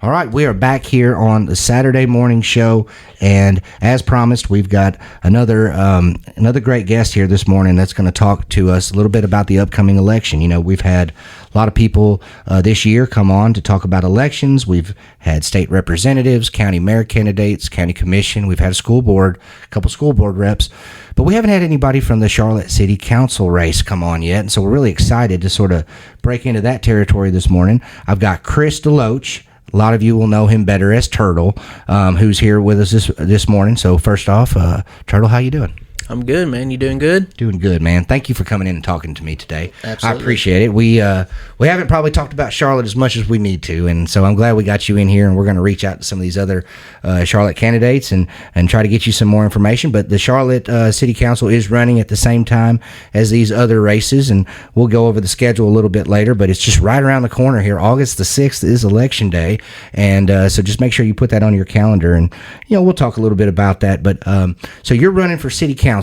All right, we are back here on the Saturday morning show, and as promised, we've got another great guest here this morning that's going to talk to us a little bit about the upcoming election. You know, we've had a lot of people this year come on to talk about elections. We've had state representatives, county mayor candidates, county commission. We've had a couple school board reps, but we haven't had anybody from the Charlotte City Council race come on yet, and so we're really excited to sort of break into that territory this morning. I've got Chris DeLoach. A lot of you will know him better as Turtle, who's here with us this morning. So first off, Turtle, how you doing? I'm good, man. You doing good? Doing good, man. Thank you for coming in and talking to me today. Absolutely. I appreciate it. We haven't probably talked about Charlotte as much as we need to, and so I'm glad we got you in here, and we're going to reach out to some of these other Charlotte candidates and try to get you some more information. But the Charlotte City Council is running at the same time as these other races, and we'll go over the schedule a little bit later, but it's just right around the corner here. August the 6th is Election Day, and so just make sure you put that on your calendar, and we'll talk a little bit about that. But so you're running for City Council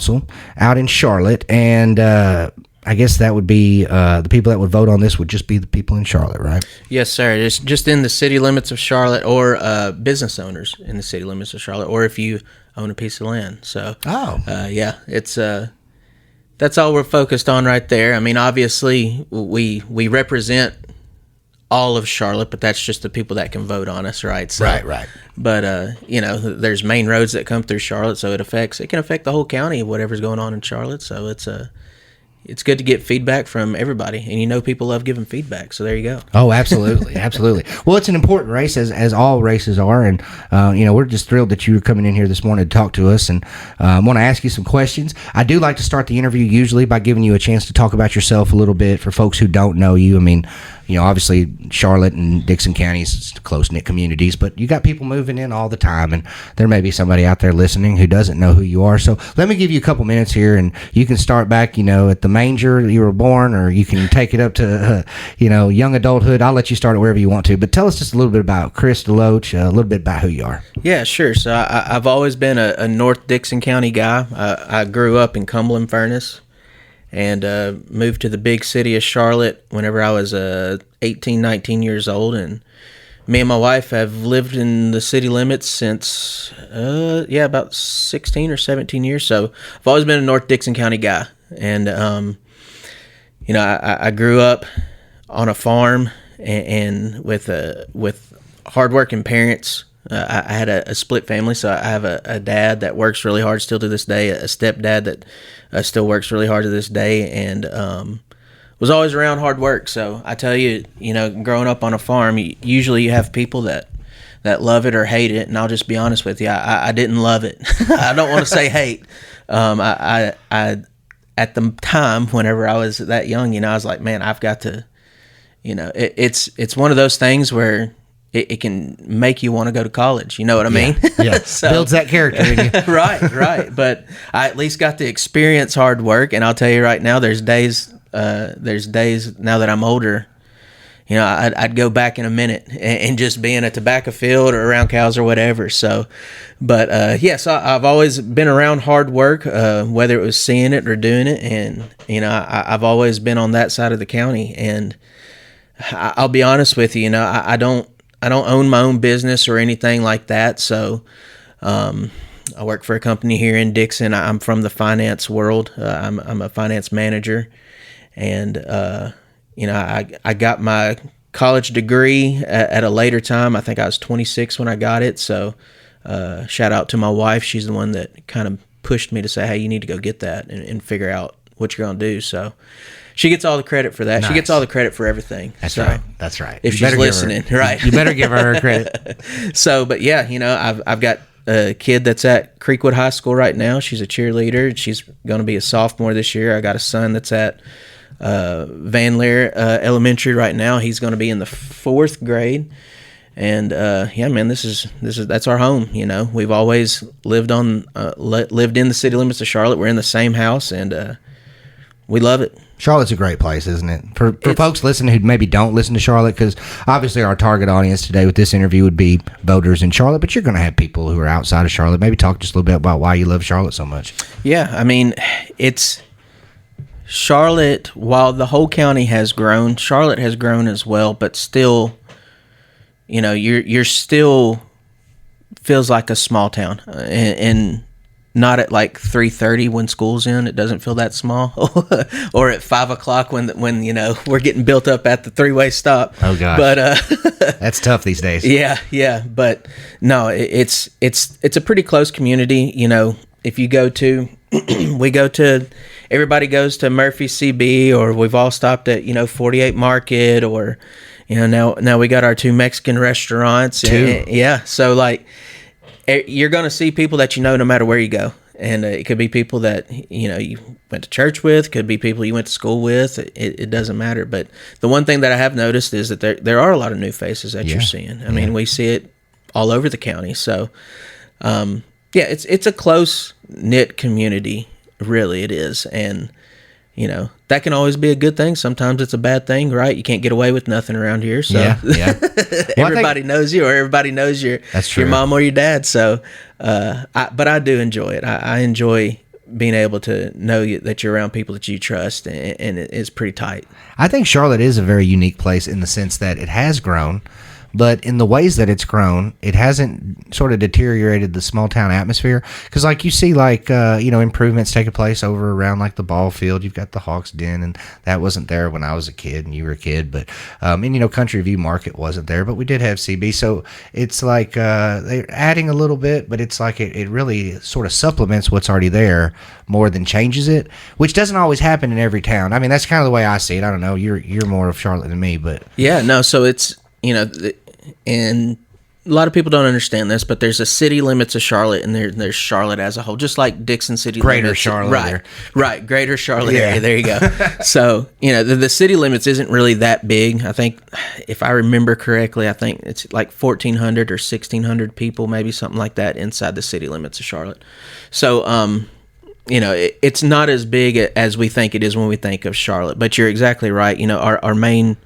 out in Charlotte, and I guess that would be the people that would vote on this would just be the people in Charlotte, right? Yes, sir. It's just in the city limits of Charlotte, or business owners in the city limits of Charlotte, or if you own a piece of land. So, yeah, it's that's all we're focused on right there. I mean, obviously, we represent all of Charlotte, but that's just the people that can vote on us, right? So, Right. But there's main roads that come through Charlotte, so it can affect the whole county, whatever's going on in Charlotte. So it's good to get feedback from everybody, and people love giving feedback. So there you go. Oh, absolutely, absolutely. Well, it's an important race, as all races are, and we're just thrilled that you're coming in here this morning to talk to us, and I want to ask you some questions. I do like to start the interview usually by giving you a chance to talk about yourself a little bit for folks who don't know you. I mean, obviously Charlotte and Dixon counties, close-knit communities, but you got people moving in all the time, and there may be somebody out there listening who doesn't know who you are. So let me give you a couple minutes here, and you can start back, at the manger you were born, or you can take it up to, young adulthood. I'll let you start it wherever you want to, but tell us just a little bit about Chris DeLoach, a little bit about who you are. Yeah, sure. So I've always been a North Dixon County guy. I grew up in Cumberland Furnace, and moved to the big city of Charlotte whenever I was 18, 19 years old. And me and my wife have lived in the city limits since, about 16 or 17 years. So I've always been a North Dixon County guy. And, I grew up on a farm and with hardworking parents. I had a split family, so I have a dad that works really hard still to this day, a stepdad that still works really hard to this day, and was always around hard work. So I tell you, growing up on a farm, usually you have people that love it or hate it, and I'll just be honest with you, I didn't love it. I don't want to say hate. I at the time, whenever I was that young, I was like, man, I've got to, it's one of those things where it can make you want to go to college. You know what I mean? Yeah. So, builds that character in you. Right. But I at least got to experience hard work, and I'll tell you right now, there's days now that I'm older, I'd go back in a minute and just be in a tobacco field or around cows or whatever. So, but so I've always been around hard work, whether it was seeing it or doing it, and I've always been on that side of the county. And I'll be honest with you, I don't own my own business or anything like that. So I work for a company here in Dixon. I'm from the finance world. I'm a finance manager, and I got my college degree at a later time. I think I was 26 when I got it. So shout out to my wife. She's the one that kind of pushed me to say, hey, you need to go get that and figure out what you're going to do. So she gets all the credit for that. Nice. She gets all the credit for everything. That's right. That's right. If she's listening, right. You better give her credit. So, but yeah, I've got a kid that's at Creekwood High School right now. She's a cheerleader. She's going to be a sophomore this year. I got a son that's at Van Leer Elementary right now. He's going to be in the 4th grade. And man, that's our home. We've always lived in the city limits of Charlotte. We're in the same house, and we love it. Charlotte's a great place, isn't it? For folks listening who maybe don't listen to Charlotte, because obviously our target audience today with this interview would be voters in Charlotte, but you're going to have people who are outside of Charlotte. Maybe talk just a little bit about why you love Charlotte so much. Yeah, I mean, it's Charlotte, while the whole county has grown, Charlotte has grown as well, but still you're still feels like a small town, and not at like 3:30 when school's in. It doesn't feel that small, or at 5 o'clock when we're getting built up at the three-way stop. Oh gosh, but that's tough these days. Yeah. But no, it's a pretty close community. If you go to, everybody goes to Murphy CB, or we've all stopped at 48 Market, or now we got our 2 Mexican restaurants. Yeah, so like you're gonna see people that no matter where you go, and it could be people that you went to church with, could be people you went to school with. It doesn't matter. But the one thing that I have noticed is that there are a lot of new faces that you're seeing. I mean, we see it all over the county. So it's a close knit community, really it is. And that can always be a good thing. Sometimes it's a bad thing, right? You can't get away with nothing around here. So everybody knows you, or everybody knows your mom or your dad. So but I do enjoy it. I enjoy being able to know that you're around people that you trust, and it's pretty tight. I think Charlotte is a very unique place in the sense that it has grown, but in the ways that it's grown, it hasn't sort of deteriorated the small town atmosphere. Because like you see improvements taking place over around like the ball field. You've got the Hawks Den, and that wasn't there when I was a kid and you were a kid. But Country View Market wasn't there, but we did have CB. So it's like they're adding a little bit, but it's like it really sort of supplements what's already there more than changes it, which doesn't always happen in every town. I mean, that's kind of the way I see it. I don't know. You're more of Charlotte than me, but yeah, no. So it's and a lot of people don't understand this, but there's a city limits of Charlotte, and there's Charlotte as a whole, just like Dixon city Greater limits. Charlotte. Right. Greater Charlotte area. There you go. So, the city limits isn't really that big. I think, if I remember correctly, I think it's like 1,400 or 1,600 people, maybe something like that, inside the city limits of Charlotte. So, it's not as big as we think it is when we think of Charlotte, but you're exactly right. Our main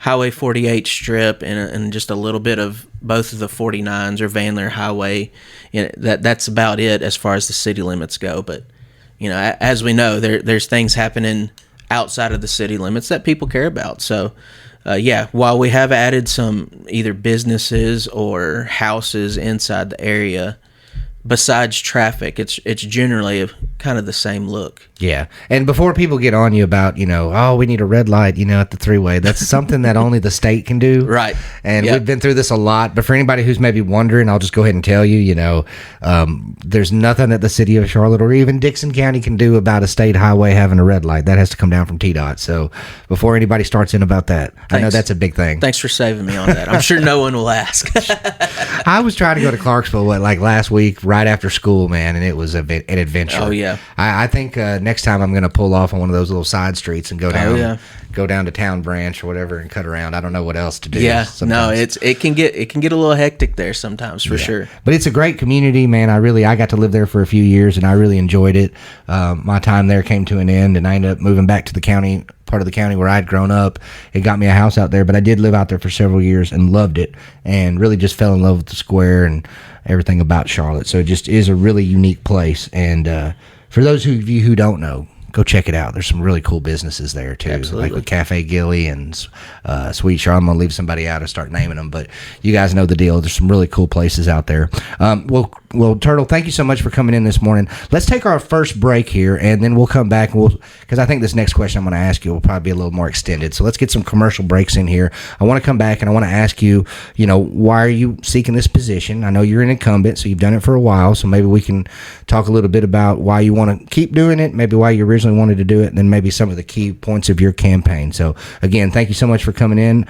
Highway 48 strip and just a little bit of both of the 49s or Van Leer Highway. That's about it as far as the city limits go. But as we know, there's things happening outside of the city limits that people care about. So while we have added some either businesses or houses inside the area, besides traffic, it's generally kind of the same look. Yeah. And before people get on you about, we need a red light, at the three-way, that's something that only the state can do. Right. And we've been through this a lot. But for anybody who's maybe wondering, I'll just go ahead and tell you, there's nothing that the city of Charlotte or even Dixon County can do about a state highway having a red light. That has to come down from TDOT. So before anybody starts in about that, thanks. I know that's a big thing. Thanks for saving me on that. I'm sure no one will ask. I was trying to go to Clarksville, last week, right after school, man, and it was an adventure. Oh, yeah. I think next time I'm going to pull off on one of those little side streets and go down to Town Branch or whatever and cut around. I don't know what else to do. Yeah, sometimes. No, it can get a little hectic there sometimes, for sure. But it's a great community, man. I got to live there for a few years, and I really enjoyed it. My time there came to an end, and I ended up moving back to the county, part of the county where I'd grown up. It got me a house out there, but I did live out there for several years and loved it, and really just fell in love with the square and everything about Charlotte. So it just is a really unique place. And for those of you who don't know, go check it out. There's some really cool businesses there too. Absolutely. Like with Cafe Gilly and Sweet Charlotte. I'm gonna leave somebody out and start naming them, but you guys know the deal. There's some really cool places out there. Well, Turtle, thank you so much for coming in this morning. Let's take our first break here, and then we'll come back. Because I think this next question I'm going to ask you will probably be a little more extended. So let's get some commercial breaks in here. I want to come back and I want to ask you, why are you seeking this position? I know you're an incumbent, so you've done it for a while. So maybe we can talk a little bit about why you want to keep doing it, maybe why you originally wanted to do it, and then maybe some of the key points of your campaign. So again, thank you so much for coming in.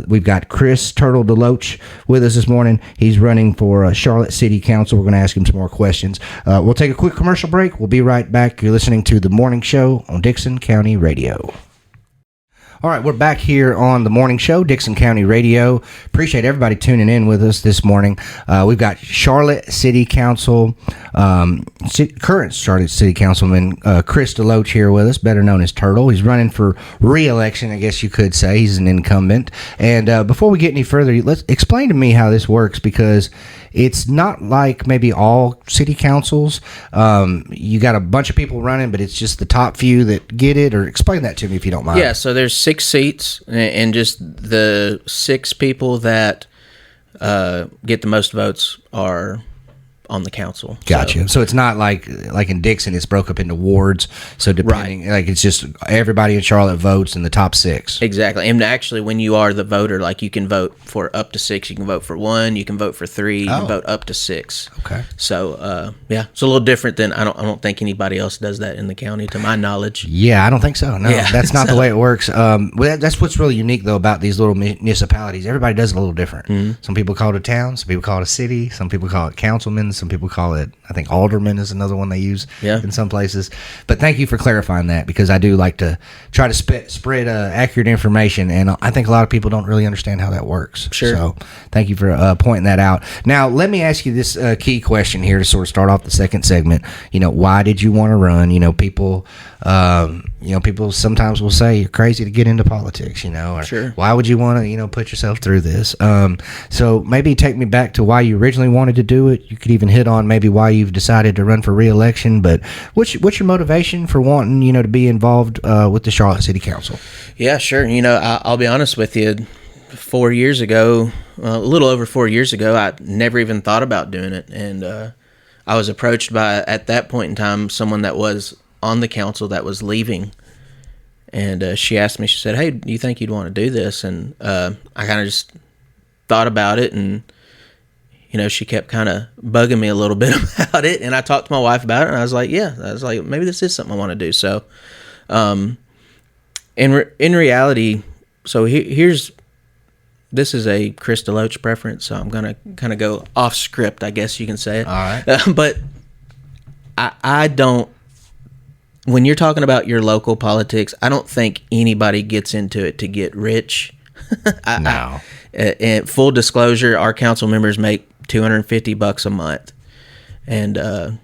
We've got Chris Turtle DeLoach with us this morning. He's running for Charlotte City Council. We're going to ask him some more questions. We'll take a quick commercial break. We'll be right back. You're listening to The Morning Show on Dixon County Radio. All right, we're back here on The Morning Show, Dixon County Radio. Appreciate everybody tuning in with us this morning. We've got Charlotte City Council, current Charlotte City Councilman Chris DeLoach here with us, better known as Turtle. He's running for re-election, I guess you could say. He's an incumbent. And before we get any further, let's explain to me how this works, because it's not like maybe all city councils. You got a bunch of people running, but it's just the top few that get it. Or explain that to me if you don't mind. Yeah, so there's 6 seats, and just the 6 people that get the most votes are on the council. Gotcha. So it's not like in Dixon, it's broke up into wards. So depending, like it's just everybody in Charlotte votes in the top 6. Exactly. And actually, when you are the voter, like you can vote for up to 6. You can vote for 1. You can vote for 3. You can vote up to 6. Okay. So yeah, it's a little different than I don't think anybody else does that in the county, to my knowledge. Yeah, I don't think so. No, that's not the way it works. Well, that's what's really unique though about these little municipalities. Everybody does it a little different. Mm-hmm. Some people call it a town. Some people call it a city. Some people call it councilmen. Some people call it, I think, alderman is another one they use in some places. But thank you for clarifying that, because I do like to try to spread accurate information, and I think a lot of people don't really understand how that works. Sure. So thank you for pointing that out. Now, let me ask you this key question here to sort of start off the second segment. Why did you want to run? People sometimes will say you're crazy to get into politics, or sure. Why would you want to, put yourself through this? So maybe take me back to why you originally wanted to do it. You could even hit on maybe why you've decided to run for re-election, but what's your motivation for wanting, to be involved with the Charlotte City Council? Yeah, sure. I'll be honest with you. 4 years ago, a little over 4 years ago, I never even thought about doing it. And I was approached by, at that point in time, someone that was on the council that was leaving. And she asked me, she said, "Hey, do you think you'd want to do this?" And I kind of just thought about it, and she kept kind of bugging me a little bit about it. And I talked to my wife about it, and I was like, maybe this is something I want to do. So in reality, so this is a Chris DeLoach preference, so I'm going to kind of go off script, I guess you can say it. All right. But I don't, when you're talking about your local politics, I don't think anybody gets into it to get rich. No. And full disclosure, our council members make $250 a month. And, I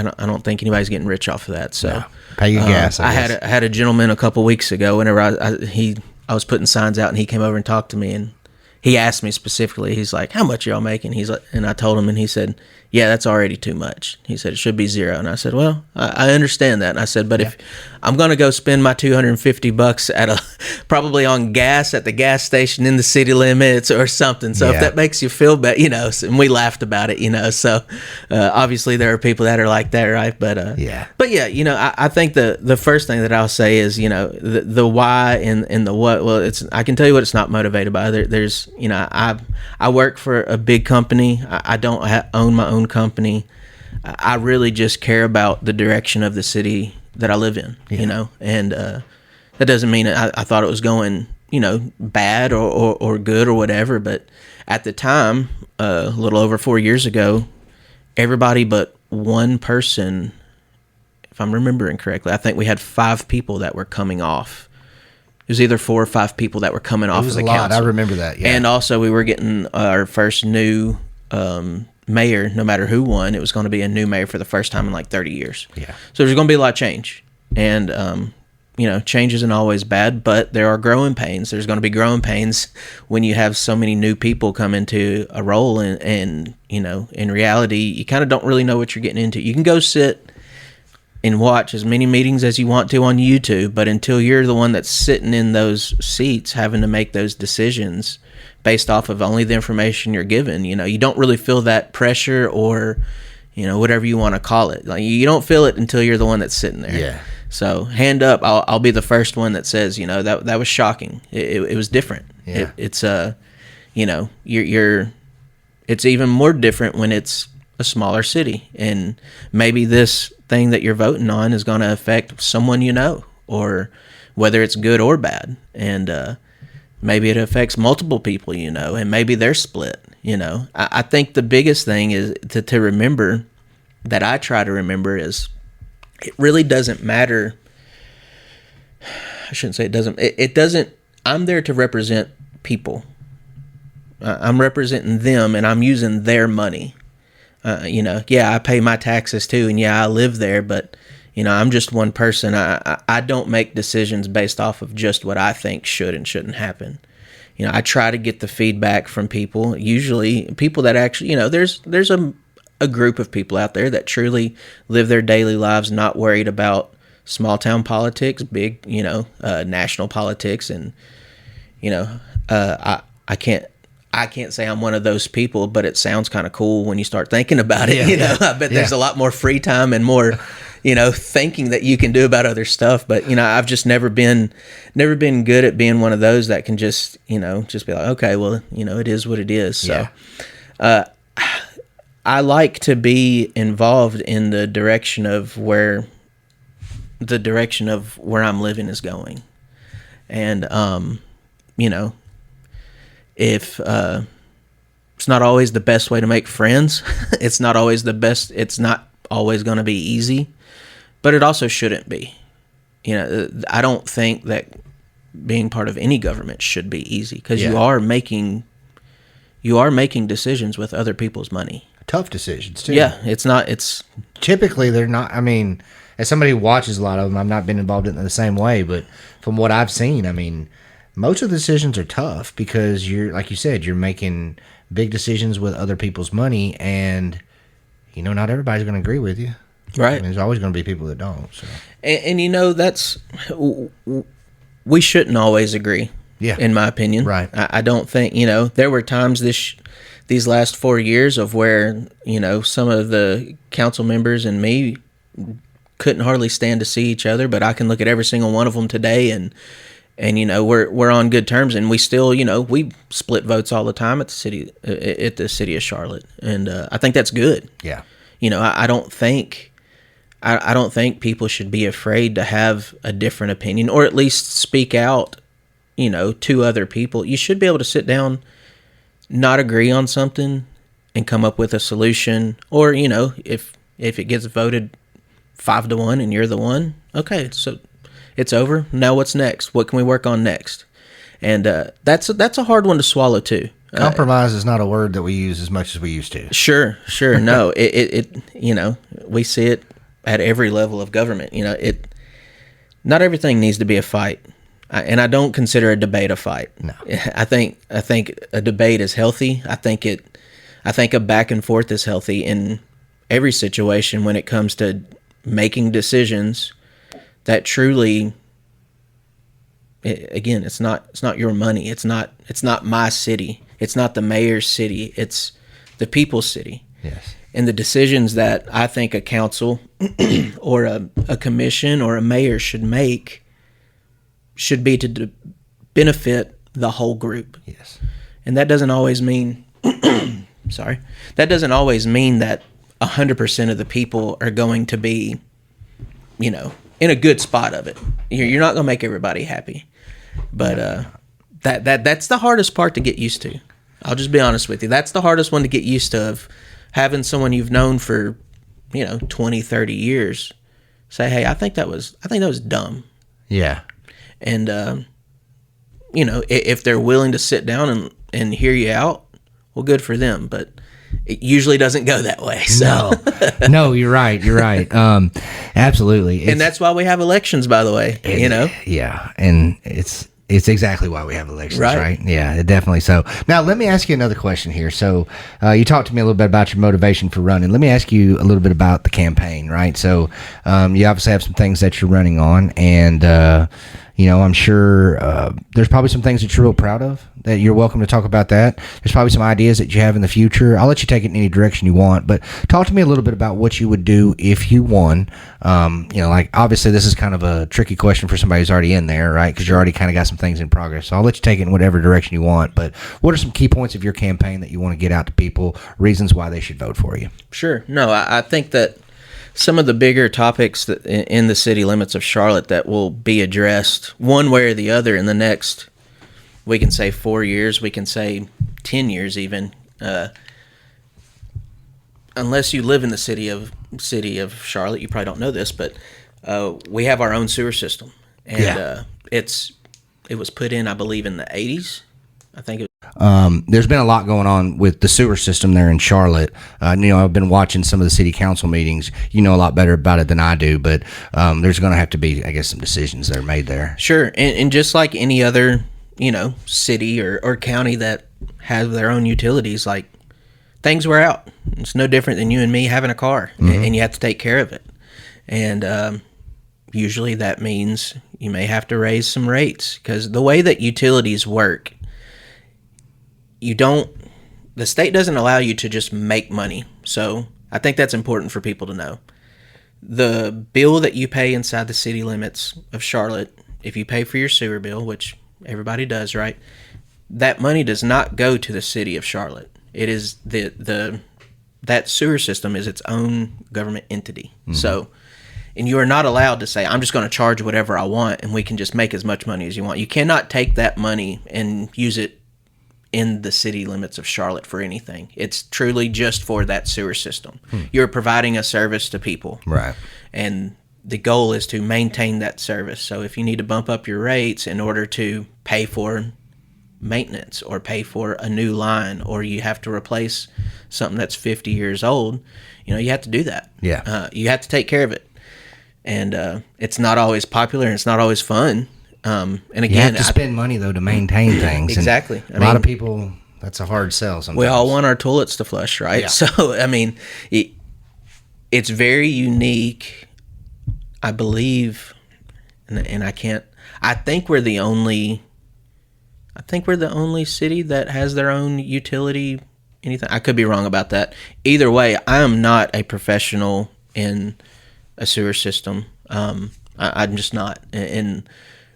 don't think anybody's getting rich off of that. So no. Pay your gas. I had a gentleman a couple weeks ago, whenever I was putting signs out, and he came over and talked to me, and he asked me specifically, he's like, "How much y'all making?" He's like, and I told him, and he said, "Yeah, that's already too much." He said, "It should be 0." And I said, "Well, I understand that." And I said, "But if I'm going to go spend my $250 at probably on gas at the gas station in the city limits or something. So if that makes you feel better, and we laughed about it, so obviously there are people that are like that, right? But I think the first thing that I'll say is, the why and the what. Well, I can tell you what it's not motivated by. There's, I work for a big company. I don't own my own company. I really just care about the direction of the city that I live in, and that doesn't mean I thought it was going, bad or good or whatever. But at the time, a little over 4 years ago, everybody but one person, if I'm remembering correctly, I think we had 5 people that were coming off. It was either 4 or 5 people that were coming off of the council. I remember that, yeah. And also we were getting our first new mayor. No matter who won, it was going to be a new mayor for the first time in like 30 years. Yeah. So there's going to be a lot of change. And, change isn't always bad, but there are growing pains. There's going to be growing pains when you have so many new people come into a role. And in reality, you kind of don't really know what you're getting into. You can go sit and watch as many meetings as you want to on YouTube, but until you're the one that's sitting in those seats having to make those decisions based off of only the information you're given, you don't really feel that pressure or, whatever you want to call it. Like, you don't feel it until you're the one that's sitting there. Yeah. So hand up, I'll be the first one that says, that was shocking. It was different. Yeah. It's it's even more different when it's a smaller city, and maybe this thing that you're voting on is going to affect someone or whether it's good or bad, and maybe it affects multiple people, and maybe they're split. I think the biggest thing is to remember, that I try to remember, is it really doesn't matter. I shouldn't say it doesn't. It doesn't. I'm there to represent people. I'm representing them, and I'm using their money. I pay my taxes too, and I live there, but I'm just one person. I don't make decisions based off of just what I think should and shouldn't happen. I try to get the feedback from people, usually people that actually, there's a group of people out there that truly live their daily lives not worried about small town politics, big, national politics, and I I can't say I'm one of those people, but it sounds kind of cool when you start thinking about it. I bet there's a lot more free time and more, thinking that you can do about other stuff. But I've just never been good at being one of those that can just be like, okay, well, it is what it is. So, I like to be involved in the direction of where I'm living is going, and if it's not always the best way to make friends, it's not always the best. It's not always going to be easy, but it also shouldn't be. I don't think that being part of any government should be easy, because you are making decisions with other people's money. Tough decisions too. Yeah, it's typically they're not. I mean, as somebody who watches a lot of them, I've not been involved in it the same way, but from what I've seen, I mean, most of the decisions are tough because you're, like you said, you're making big decisions with other people's money, and not everybody's going to agree with you. Right. I mean, there's always going to be people that don't. So. And that's, we shouldn't always agree. Yeah. In my opinion. Right. I don't think, there were times these last 4 years of where, some of the council members and me couldn't hardly stand to see each other, but I can look at every single one of them today and we're on good terms, and we still, we split votes all the time at the city of Charlotte, and I think that's good. Yeah. I don't think people should be afraid to have a different opinion, or at least speak out, to other people. You should be able to sit down, not agree on something, and come up with a solution. Or, if it gets voted 5-1 and you're the one, okay, so it's over. Now what's next? What can we work on next? And that's a hard one to swallow too. Compromise is not a word that we use as much as we used to. Sure. No, it we see it at every level of government. Not everything needs to be a fight. And I don't consider a debate a fight. No. I think a debate is healthy. I think a back and forth is healthy in every situation when it comes to making decisions that truly, again, it's not your money. It's not my city. It's not the mayor's city. It's the people's city. Yes. And the decisions that I think a council or a commission or a mayor should make should be to benefit the whole group. Yes. And that doesn't always mean that doesn't always mean that 100% of the people are going to be, in a good spot of it. You're not going to make everybody happy. But that's the hardest part to get used to. I'll just be honest with you. That's the hardest one to get used to, of having someone you've known for, 20, 30 years say, "Hey, I think that was dumb." Yeah. And if they're willing to sit down and hear you out, well, good for them. But it usually doesn't go that way. So. No, you're right. Absolutely. And that's why we have elections, by the way, Yeah. And it's exactly why we have elections, right? Yeah, definitely. So now let me ask you another question here. So you talked to me a little bit about your motivation for running. Let me ask you a little bit about the campaign, right? So you obviously have some things that you're running on, and I'm sure there's probably some things that you're real proud of, that you're welcome to talk about that. There's probably some ideas that you have in the future. I'll let you take it in any direction you want, but talk to me a little bit about what you would do if you won. Like, obviously this is kind of a tricky question for somebody who's already in there, right? Because you already kind of got some things in progress. So I'll let you take it in whatever direction you want, but what are some key points of your campaign that you want to get out to people, reasons why they should vote for you? Sure. No, I think that some of the bigger topics that in the city limits of Charlotte that will be addressed one way or the other in the next, we can say 4 years, we can say 10 years even, unless you live in the city of Charlotte, you probably don't know this, but we have our own sewer system, and it was put in, I believe, in the 80s. I think there's been a lot going on with the sewer system there in Charlotte. I've been watching some of the city council meetings. You know a lot better about it than I do, but there's going to have to be, I guess, some decisions that are made there. Sure, and just like any other, city or county that has their own utilities, like, things wear out. It's no different than you and me having a car, and you have to take care of it. And usually that means you may have to raise some rates, because the way that utilities work, you don't, the state doesn't allow you to just make money. So I think that's important for people to know. The bill that you pay inside the city limits of Charlotte, if you pay for your sewer bill, which everybody does, right? That money does not go to the city of Charlotte. It is that sewer system is its own government entity. Mm-hmm. So, and you are not allowed to say, I'm just going to charge whatever I want and we can just make as much money as you want. You cannot take that money and use it in the city limits of Charlotte for anything. It's truly just for that sewer system. You're providing a service to people. Right. And the goal is to maintain that service. So if you need to bump up your rates in order to pay for maintenance or pay for a new line, or you have to replace something that's 50 years old, you have to do that. Yeah. You have to take care of it. And it's not always popular and it's not always fun. And again, you have to spend money though to maintain things. Exactly. A lot of people, that's a hard sell sometimes. We all want our toilets to flush, right? Yeah. So it's very unique. I believe, and I think we're the only city that has their own utility. Anything? I could be wrong about that. Either way, I am not a professional in a sewer system. I'm just not. And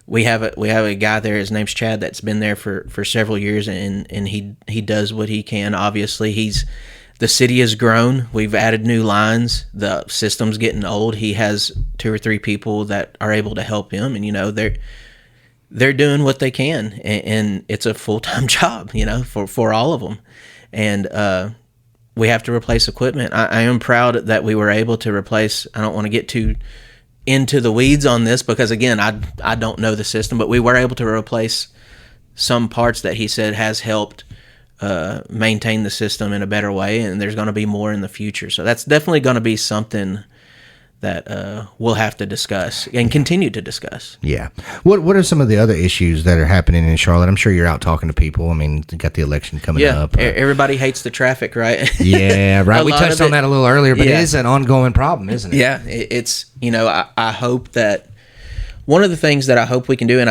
we have a guy there. His name's Chad. That's been there for several years, and he does what he can. Obviously, the city has grown. We've added new lines. The system's getting old. He has 2 or 3 people that are able to help him, and they're doing what they can, and it's a full-time job, for all of them. And we have to replace equipment. I am proud that we were able to replace. I don't want to get too into the weeds on this because, again, I don't know the system, but we were able to replace some parts that he said has helped maintain the system in a better way, and there's going to be more in the future. So that's definitely going to be something that we'll have to discuss and continue to discuss. Yeah. What are some of the other issues that are happening in Charlotte? I'm sure you're out talking to people. I mean, you got the election coming up. Everybody hates the traffic, right? Yeah, right. We touched on that a little earlier, but it is an ongoing problem, isn't it? Yeah, it's, I hope that one of the things that I hope we can do, and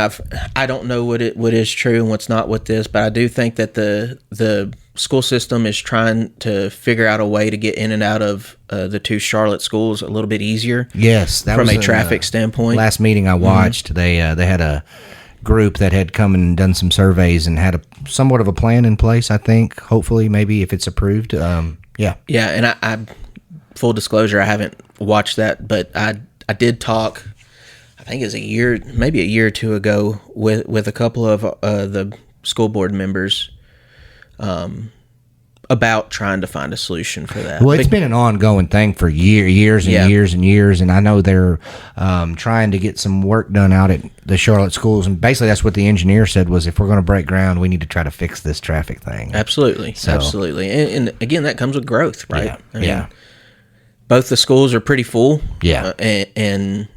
I don't know what is true and what's not with this, but I do think that the school system is trying to figure out a way to get in and out of the 2 Charlotte schools a little bit easier. Yes, that from was a traffic standpoint. Last meeting I watched, they had a group that had come and done some surveys and had somewhat of a plan in place. I think, hopefully, maybe if it's approved. Yeah. And I full disclosure, I haven't watched that, but I did talk. I think it was maybe a year or 2 ago, with a couple of the school board members about trying to find a solution for that. Well, it's been an ongoing thing for years and years and years, and I know they're trying to get some work done out at the Charlotte schools, and basically that's what the engineer said was, if we're going to break ground, we need to try to fix this traffic thing. Absolutely. And again, that comes with growth, right? Yeah. Both the schools are pretty full. Yeah. And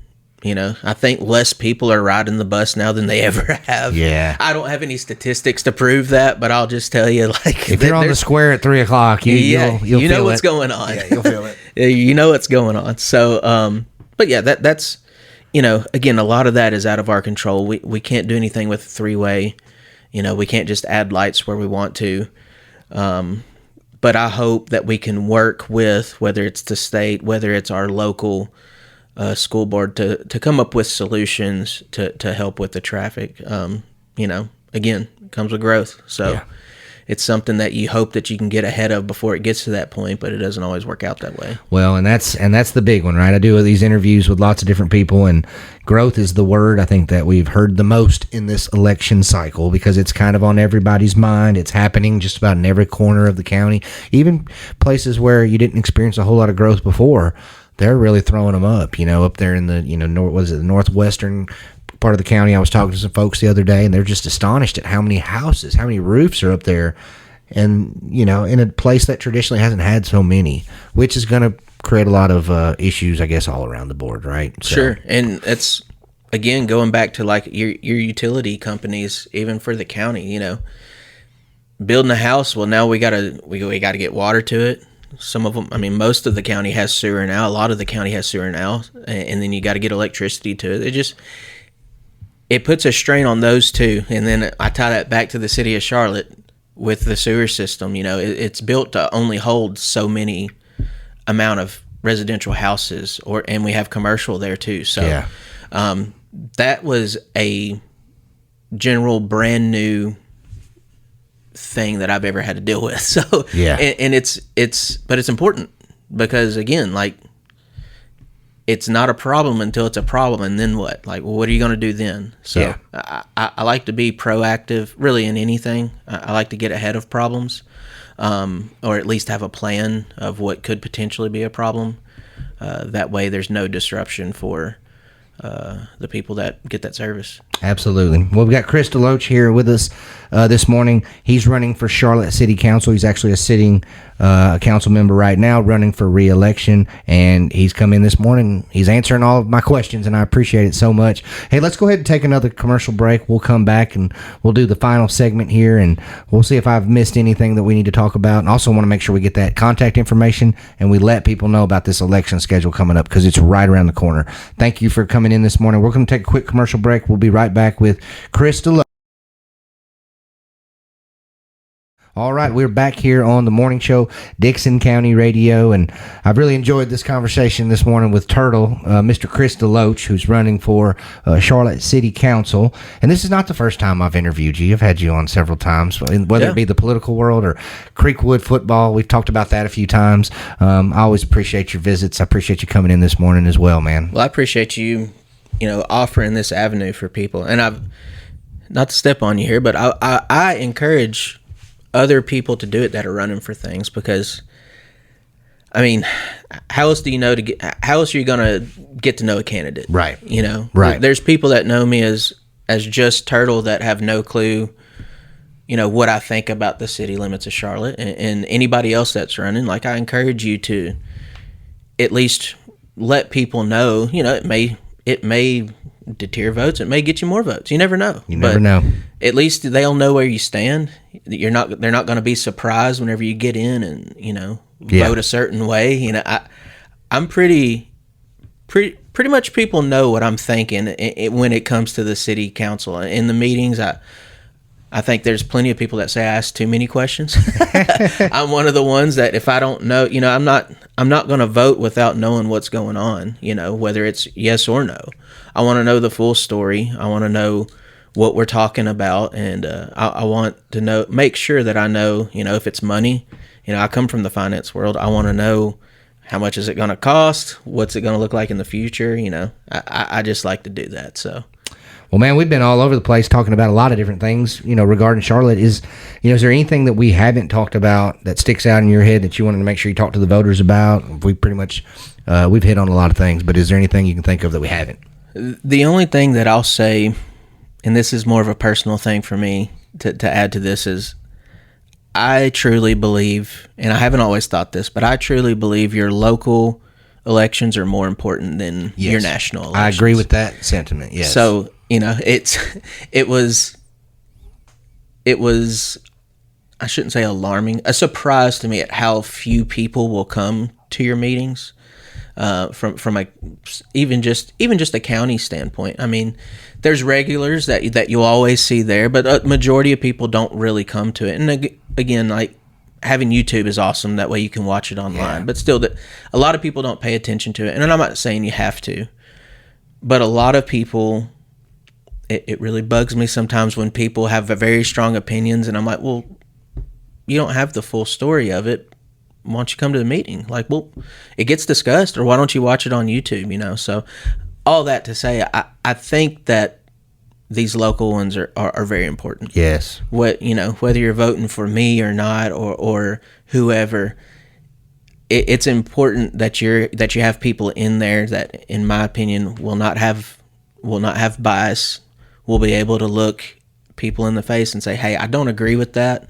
I think less people are riding the bus now than they ever have. Yeah. I don't have any statistics to prove that, but I'll just tell you, if you're on the square at 3:00, you'll feel what's going on. Yeah, you'll feel it. You know what's going on. So, but yeah, that's, again, a lot of that is out of our control. We can't do anything with a 3-way. We can't just add lights where we want to. But I hope that we can work with, whether it's the state, whether it's our local school board, to come up with solutions to help with the traffic. Again, it comes with growth. So it's something that you hope that you can get ahead of before it gets to that point, but it doesn't always work out that way. Well, and that's the big one, right? I do these interviews with lots of different people, and growth is the word I think that we've heard the most in this election cycle, because it's kind of on everybody's mind. It's happening just about in every corner of the county, even places where you didn't experience a whole lot of growth before. They're really throwing them up, up there in the, the northwestern part of the county. I was talking to some folks the other day, and they're just astonished at how many houses, how many roofs are up there, and, in a place that traditionally hasn't had so many, which is going to create a lot of issues, I guess, all around the board, right? So. Sure, and it's, again, going back to, your utility companies, even for the county, building a house, well, now we got to get water to it. Some of them, most of the county has sewer now. A lot of the county has sewer now, and then you got to get electricity to it. It puts a strain on those two. And then I tie that back to the city of Charlotte. with the sewer system. It's built to only hold so many amount of residential houses, and we have commercial there too. So Yeah. That was a general brand new thing that I've ever had to deal with. So Yeah. and but it's important because, again, like, it's not a problem until it's a problem, and then what? Like, well, what are you going to do then? So Yeah. I like to be proactive, really, in anything. I like to get ahead of problems, or at least have a plan of what could potentially be a problem. That way, there's no disruption for the people that get that service. Absolutely. Well, we've got Chris DeLoach here with us this morning. He's running for Charlotte City Council. He's actually a sitting council member right now, running for re-election, and he's come in this morning. He's answering all of my questions, and I appreciate it so much. Hey, let's go ahead and take another commercial break. We'll come back, and we'll do the final segment here, and we'll see if I've missed anything that we need to talk about. And also want to make sure we get that contact information, and we let people know about this election schedule coming up, because it's right around the corner. Thank you for coming in this morning. We're going to take a quick commercial break. We'll be right back with Chris DeLoach. All right, we're back here on the morning show, Dixon County Radio, and I've really enjoyed this conversation this morning with Turtle, Mr. Chris DeLoach, who's running for Charlotte City Council. And this is not the first time I've interviewed you. I've had you on several times, whether it be the political world or Creekwood football. We've talked about that a few times. I always appreciate your visits. I appreciate you coming in this morning as well, man. Well, I appreciate you, offering this avenue for people. And I've, not to step on you here, but I encourage other people to do it that are running for things, because, I mean, how else are you going to get to know a candidate? Right. Right. There's people that know me as just Turtle that have no clue, what I think about the city limits of Charlotte, and anybody else that's running. Like, I encourage you to at least let people know, it may deter votes. It may get you more votes. You never know. You never know. At least they'll know where you stand. They're not going to be surprised whenever you get in and vote a certain way. I'm pretty much, people know what I'm thinking when it comes to the city council. In the meetings, I think there's plenty of people that say I ask too many questions. I'm one of the ones that, if I don't know, I'm not going to vote without knowing what's going on, whether it's yes or no. I want to know the full story. I want to know what we're talking about, and I want to make sure that I know, if it's money. I come from the finance world. I want to know, how much is it going to cost? What's it going to look like in the future? I just like to do that. So. Well, man, we've been all over the place talking about a lot of different things, regarding Charlotte. Is there anything that we haven't talked about that sticks out in your head that you wanted to make sure you talk to the voters about? We pretty much, we've hit on a lot of things, but is there anything you can think of that we haven't? The only thing that I'll say, and this is more of a personal thing for me to add to this, is I truly believe, and I haven't always thought this, but I truly believe your local elections are more important than your national elections. I agree with that sentiment, yes. So, it was, I shouldn't say alarming, a surprise to me at how few people will come to your meetings. From even just a county standpoint. I mean, there's regulars that you'll always see there, but a majority of people don't really come to it. And again, like, having YouTube is awesome. That way you can watch it online. Yeah. But still, a lot of people don't pay attention to it. And I'm not saying you have to, but a lot of people, it really bugs me sometimes when people have very strong opinions, and I'm like, well, you don't have the full story of it. Why don't you come to the meeting? Like, well, it gets discussed, or why don't you watch it on YouTube, So all that to say, I think that these local ones are very important. Yes. Whether you're voting for me or not, or whoever, it's important that you have people in there that, in my opinion, will not have bias, will be able to look people in the face and say, hey, I don't agree with that.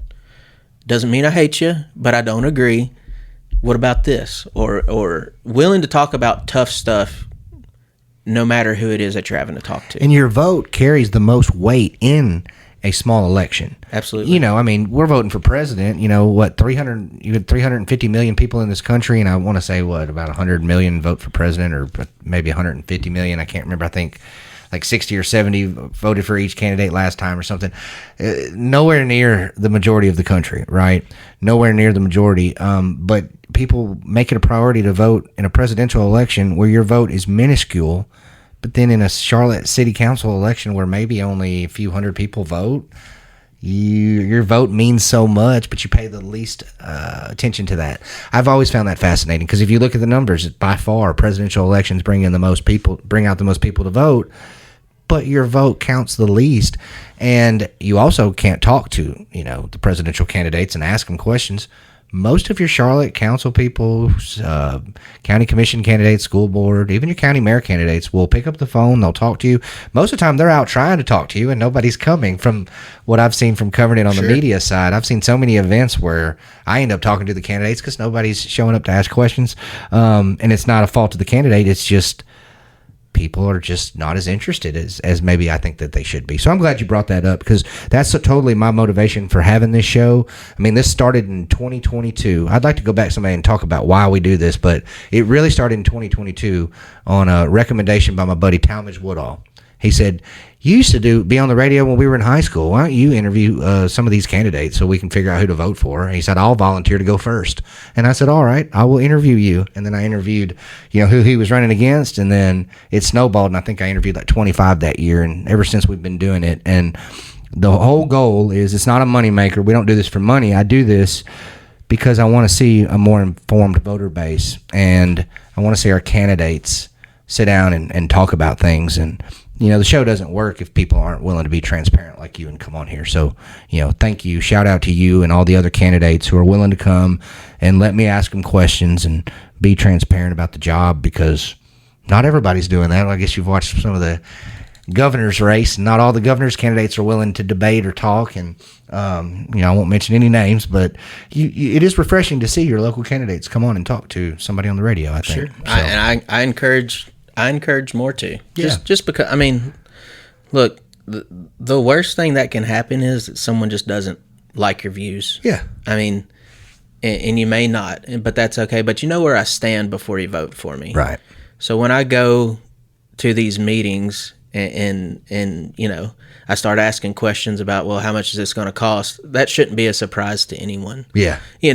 Doesn't mean I hate you, but I don't agree. What about this? Or willing to talk about tough stuff, no matter who it is that you're having to talk to. And your vote carries the most weight in a small election. Absolutely. I mean, we're voting for president. 350 million people in this country, and I want to say about 100 million vote for president, or maybe 150 million. I can't remember. I think like 60 or 70 voted for each candidate last time or something. Nowhere near the majority of the country, right? Nowhere near the majority. But people make it a priority to vote in a presidential election where your vote is minuscule. But then in a Charlotte City Council election where maybe only a few hundred people vote, your vote means so much, but you pay the least attention to that. I've always found that fascinating because if you look at the numbers, by far presidential elections bring out the most people to vote, but your vote counts the least. And you also can't talk to the presidential candidates and ask them questions. Most of your Charlotte council people, county commission candidates, school board, even your county mayor candidates will pick up the phone. They'll talk to you. Most of the time, they're out trying to talk to you, and nobody's coming. From what I've seen from covering it on the media side, I've seen so many events where I end up talking to the candidates because nobody's showing up to ask questions. And it's not a fault of the candidate. It's just people are just not as interested as maybe I think that they should be. So I'm glad you brought that up because that's totally my motivation for having this show. I mean, this started in 2022. I'd like to go back somebody and talk about why we do this, but it really started in 2022 on a recommendation by my buddy Talmadge Woodall. He said, "You used to be on the radio when we were in high school. Why don't you interview some of these candidates so we can figure out who to vote for?" And he said, "I'll volunteer to go first." And I said, "All right, I will interview you." And then I interviewed, who he was running against. And then it snowballed. And I think I interviewed like 25 that year. And ever since we've been doing it. And the whole goal is it's not a moneymaker. We don't do this for money. I do this because I want to see a more informed voter base. And I want to see our candidates sit down and talk about things. And the show doesn't work if people aren't willing to be transparent like you and come on here. So, thank you. Shout out to you and all the other candidates who are willing to come and let me ask them questions and be transparent about the job because not everybody's doing that. I guess you've watched some of the governor's race. Not all the governor's candidates are willing to debate or talk. And, I won't mention any names, but it is refreshing to see your local candidates come on and talk to somebody on the radio, I think. Sure. So. I encourage more to. Just because, look, the worst thing that can happen is that someone just doesn't like your views. Yeah. And you may not, but that's okay. But you know where I stand before you vote for me. Right. So when I go to these meetings and I start asking questions about, well, how much is this going to cost? That shouldn't be a surprise to anyone. Yeah. You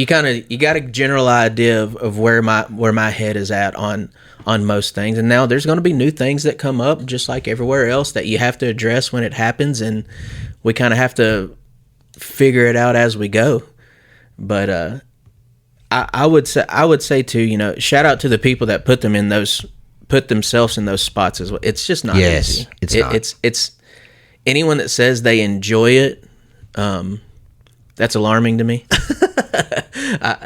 got a general idea of where my head is at on most things. And now there's going to be new things that come up just like everywhere else that you have to address when it happens. And we kind of have to figure it out as we go. But I would say too, shout out to the people that put themselves in those spots as well. It's just not easy. It's not. It's anyone that says they enjoy it, that's alarming to me.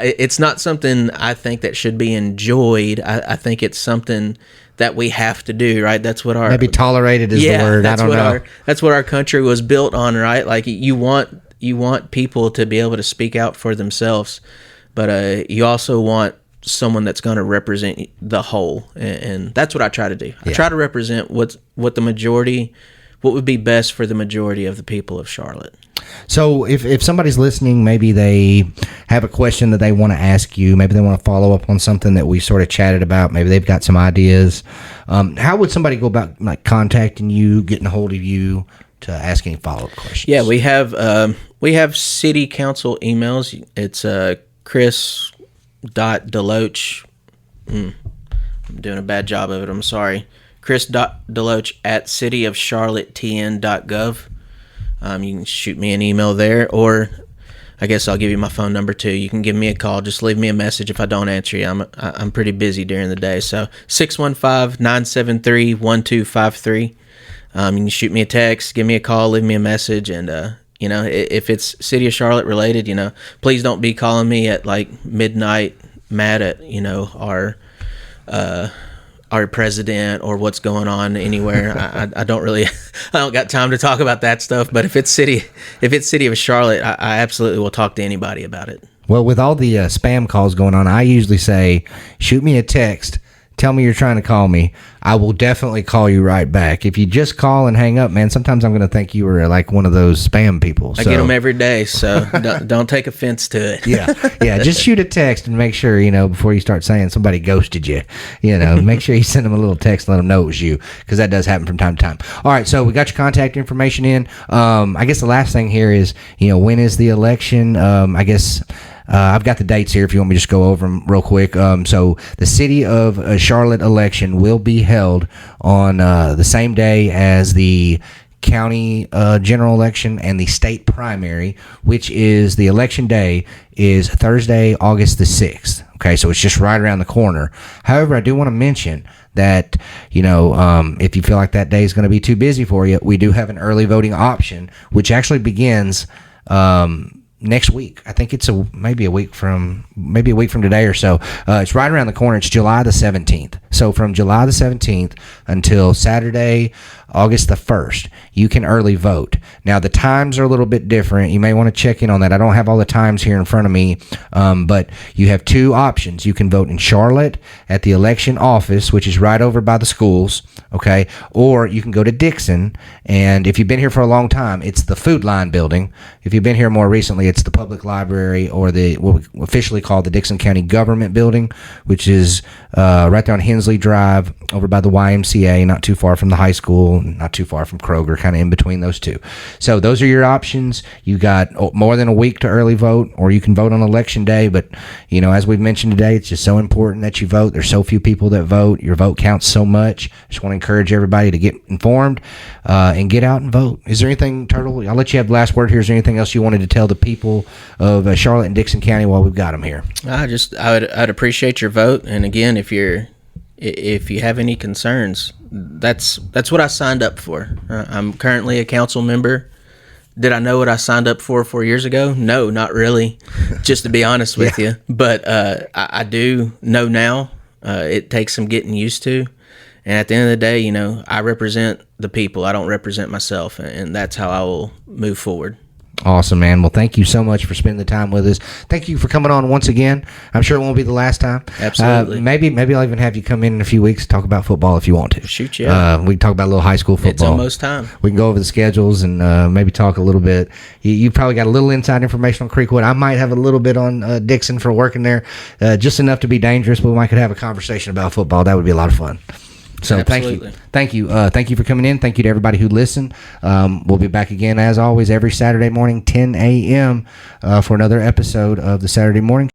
It's not something I think that should be enjoyed. I think it's something that we have to do, right? That's what maybe tolerated is the word. I don't know. That's what our country was built on, right? Like you want people to be able to speak out for themselves, but you also want someone that's going to represent the whole, and that's what I try to do. I try to represent what would be best for the majority of the people of Charlotte. So if somebody's listening, maybe they have a question that they want to ask you, maybe they want to follow up on something that we sort of chatted about, maybe they've got some ideas. How would somebody go about contacting you, getting a hold of you to ask any follow-up questions? Yeah, we have city council emails. It's Chris.DeLoach. I'm doing a bad job of it. I'm sorry. Chris.DeLoach at cityofcharlottetn.gov. You can shoot me an email there, or I guess I'll give you my phone number too. You can give me a call. Just leave me a message if I don't answer you. I'm pretty busy during the day. So 615-973-1253. You can shoot me a text, give me a call, leave me a message, and if it's City of Charlotte related, please don't be calling me at like midnight mad at our president or what's going on anywhere. I don't got time to talk about that stuff. But if it's City of Charlotte, I absolutely will talk to anybody about it. Well, with all the spam calls going on, I usually say, shoot me a text. Tell me you're trying to call me. I will definitely call you right back. If you just call and hang up, man, sometimes I'm going to think you were like one of those spam people. I get them every day, so don't take offense to it. Yeah. Just shoot a text and make sure, before you start saying somebody ghosted you, make sure you send them a little text and let them know it was you, because that does happen from time to time. All right, so we got your contact information in. I guess the last thing here is, when is the election? I guess... I've got the dates here if you want me to just go over them real quick. So the city of Charlotte election will be held on the same day as the county general election and the state primary, which is the election day is Thursday, August the 6th. Okay, so it's just right around the corner. However, I do want to mention that, if you feel like that day is going to be too busy for you, we do have an early voting option, which actually begins next week. I think it's maybe a week from today or so. It's right around the corner. It's July the 17th. So from July the 17th until Saturday, August the 1st, you can early vote. Now, the times are a little bit different. You may want to check in on that. I don't have all the times here in front of me, but you have two options. You can vote in Charlotte at the election office, which is right over by the schools, okay? Or you can go to Dixon, and if you've been here for a long time, it's the Food Line building. If you've been here more recently, it's the public library, or what we officially call the Dixon County Government Building, which is right there on Hensley Drive over by the YMCA, not too far from the high school, not too far from Kroger, kind of in between those two. So those are your options. You got more than a week to early vote, or you can vote on election day. But, as we've mentioned today, it's just so important that you vote. There's so few people that vote. Your vote counts so much. Just want to encourage everybody to get informed and get out and vote. Is there anything, Turtle? I'll let you have the last word here. Is there anything else you wanted to tell the people of Charlotte and Dixon County while we've got them here? I'd appreciate your vote. And again, if you have any concerns, that's what I signed up for. I'm currently a council member. Did I know what I signed up for 4 years ago? No, not really, just to be honest with you. But I do know now. It takes some getting used to. And at the end of the day, I represent the people. I don't represent myself. And that's how I will move forward. Awesome, man. Well, thank you so much for spending the time with us. Thank you for coming on once again. I'm sure it won't be the last time. Absolutely. Maybe I'll even have you come in a few weeks to talk about football if you want to. Shoot, yeah. We can talk about a little high school football. It's almost time. We can go over the schedules and maybe talk a little bit. You probably got a little inside information on Creekwood. I might have a little bit on Dixon for working there, just enough to be dangerous, but we might could have a conversation about football. That would be a lot of fun. So Absolutely. Thank you for coming in. Thank you to everybody who listened. We'll be back again, as always, every Saturday morning, 10 a.m. For another episode of the Saturday Morning